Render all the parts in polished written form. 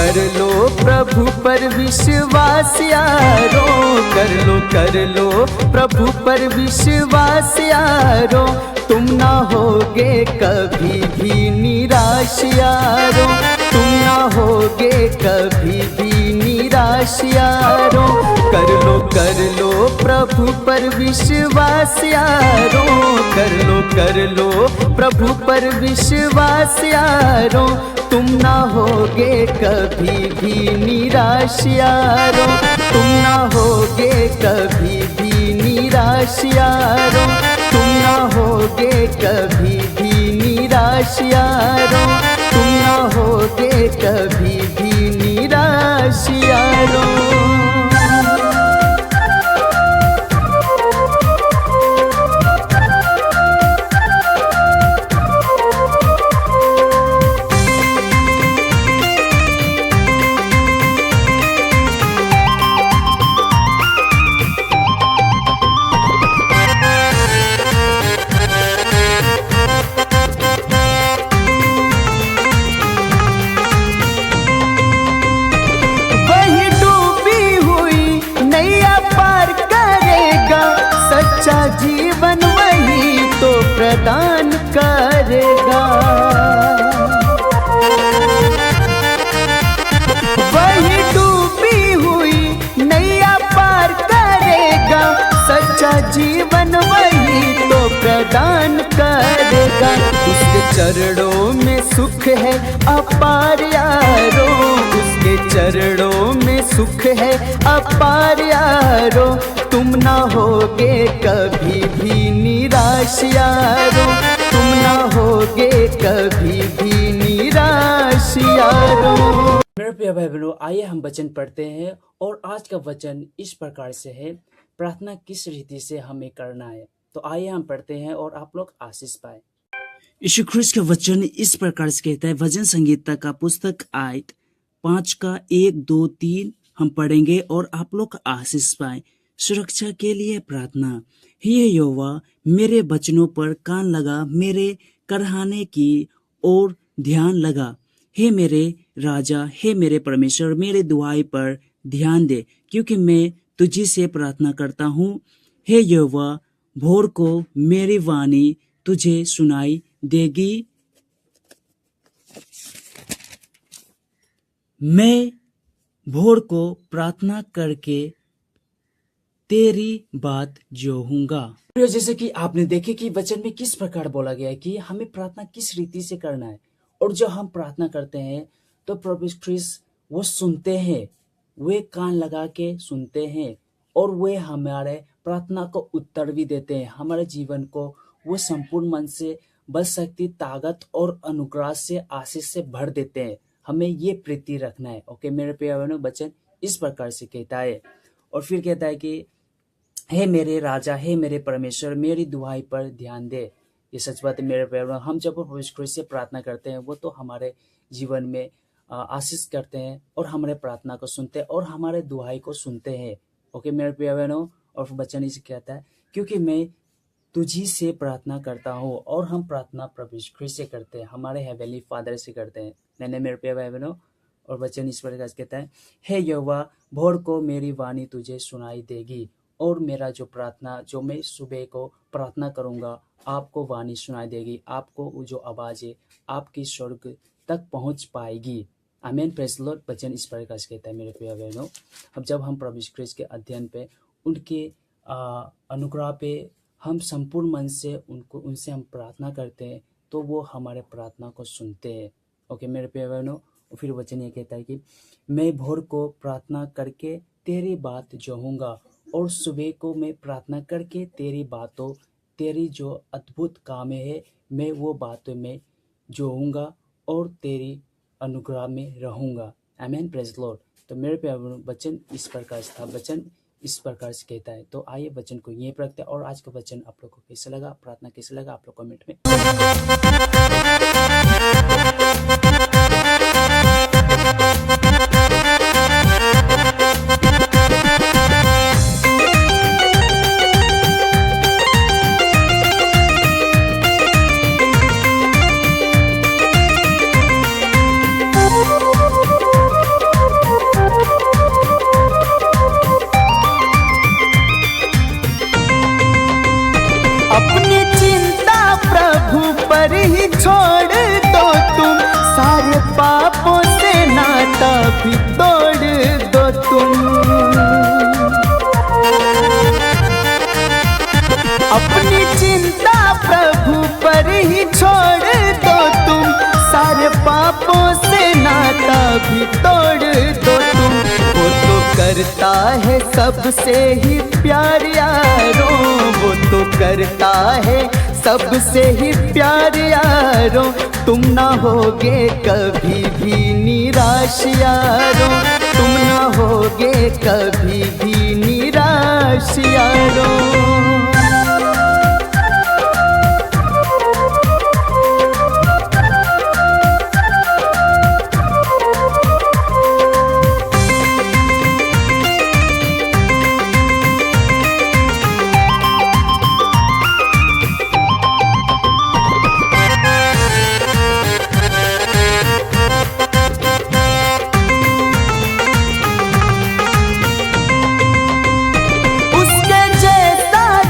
कर लो प्रभु पर विश्वास यारो, कर लो प्रभु पर विश्वास यारो, तुम ना होगे कभी भी निराश यारो, तुम ना होगे कभी भी निराश यारो। कर लो प्रभु पर विश्वास यारो, कर लो प्रभु पर विश्वास यारो, तुम ना होगे कभी भी निराश यारो, तुम ना होगे कभी भी निराश यारो, तुम ना होगे कभी भी निराश यारो, तुम ना होगे कभी भी निराश यारो। सच्चा जीवन वही तो प्रदान करेगा, वही डूबी हुई नैया पार करेगा, सच्चा जीवन वही तो प्रदान करेगा। उसके चरणों में सुख है अपार यारो, उसके चरणों में सुख है अपार यारो, तुम ना होगे कभी भी निराश यारो, तुम ना होगे कभी भी निराश यारो। मेरे प्रिय भाई बहनों, आइए हम वचन पढ़ते हैं और आज का वचन इस प्रकार से है, प्रार्थना किस रीति से हमें करना है। तो आइए हम पढ़ते हैं और आप लोग आशीष पाए। यीशु ख्रिस्त का वचन इस प्रकार से कहता है, भजन संगीता का पुस्तक आयत 5 का 1, 2, 3 हम पढ़ेंगे और आप लोग आशीष पाए। सुरक्षा के लिए प्रार्थना। हे यहोवा, मेरे वचनों पर कान लगा, मेरे कराहने की ओर ध्यान लगा। हे मेरे राजा, हे मेरे परमेश्वर, मेरे दुआई पर ध्यान दे, क्योंकि मैं तुझी से प्रार्थना करता हूँ। हे यहोवा, भोर को मेरी वाणी तुझे सुनाई देगी। मैं भोर को प्रार्थना करके तेरी बात जोहूंगा। जैसे कि आपने देखे कि वचन में किस प्रकार बोला गया है कि हमें प्रार्थना किस रीति से करना है, और जो हम प्रार्थना करते हैं तो प्रभु ख्रिस्त वो सुनते हैं, वे कान लगा के सुनते हैं और वे हमारे प्रार्थना को उत्तर भी देते हैं। हमारे जीवन को वो संपूर्ण मन से, बल, शक्ति, ताकत और अनुग्रह से, आशीष से भर देते हैं। हमें ये प्रीति रखना है। ओके मेरे प्रिय बहनों, वचन इस प्रकार से कहता है और फिर कहता है कि हे मेरे राजा, हे मेरे परमेश्वर, मेरी दुआई पर ध्यान दे। ये सच बात है मेरे प्रिय बहनों, हम जब प्रभु ख्रिस्त से प्रार्थना करते हैं वो तो हमारे जीवन में आशीष करते हैं और हमारे प्रार्थना को सुनते हैं और हमारे दुआई को सुनते हैं। ओके मेरे प्रिय बहनों, और वचन इसे कहता है क्योंकि मैं तुझी से प्रार्थना करता हूँ, और हम प्रार्थना प्रभु ख्रिस्त से करते हैं, हमारे हेवनली फादर से करते हैं। मैंने मेरे प्रिय भाई बहनों, और वचन इस प्रकार से कहता है, हे यहोवा, भोर को मेरी वाणी तुझे सुनाई देगी, और मेरा जो प्रार्थना, जो मैं सुबह को प्रार्थना करूंगा, आपको वाणी सुनाई देगी, आपको वो जो आवाज है आपकी स्वर्ग तक पहुंच पाएगी। आमीन, प्रेज़ द लॉर्ड। वचन इस प्रकार से कहता है मेरे प्रिय बहनों, अब जब हम प्रभु ख्रिस्त के अध्ययन पे, उनके अनुग्रह पे हम संपूर्ण मन से उनसे हम प्रार्थना करते हैं तो वो हमारे प्रार्थना को सुनते हैं। ओके मेरे प्रिय बहनों, फिर वचन ये कहता है कि मैं भोर को प्रार्थना करके तेरी बात जोहूंगा, और सुबह को मैं प्रार्थना करके तेरी बातों, तेरी जो अद्भुत काम है, मैं वो बातों में जोहूंगा और तेरी अनुग्रह में रहूंगा। आमीन, प्रेज़ द लॉर्ड। तो मेरे प्यारे वचन इस प्रकार से था, वचन इस प्रकार से कहता है। तो आइए वचन को ये रखते हैं, और आज का वचन आप लोग को कैसा लगा, प्रार्थना कैसा लगा, आप लोग कमेंट में ही छोड़ दो तुम, सारे पापों से नाता भी तोड़ दो तुम। अपनी चिंता प्रभु पर ही छोड़ दो तुम, सारे पापों से नाता भी तोड़ दो तुम। वो तो करता है सबसे ही प्यार यारों, वो तो करता है सबसे ही प्यार यारों। तुम ना होगे कभी भी निराश यारों, तुम ना होगे कभी भी निराश यारों।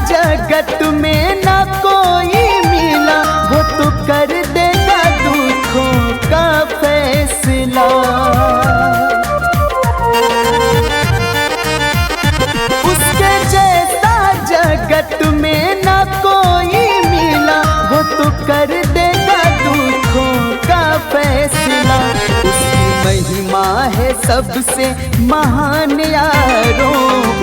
जगत में ना कोई मिला, वो तो कर देगा दुखों का फैसला। उसके जैसा जगत में ना कोई मिला, वो तो कर देगा दुखों का फैसला। उसकी महिमा है सबसे महान यारों,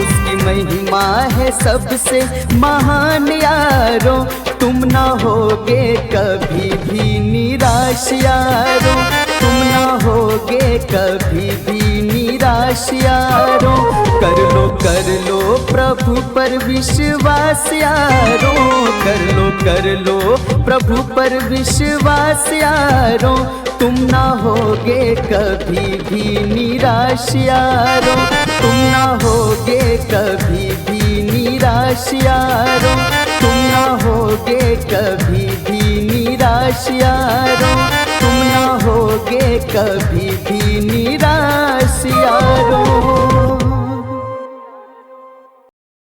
उसकी महिमा है सबसे महान यारों। तुम ना होगे कभी भी निराश यारों, तुम ना होगे कभी भी निराश यारों। कर लो प्रभु पर विश्वास यारों, कर लो प्रभु पर विश्वास यारों। तुम ना होगे कभी भी निराश यारों, तुम ना होगे कभी भी निराश यारों, तुम ना होगे कभी भी निराश यारों, तुम ना होगे कभी भी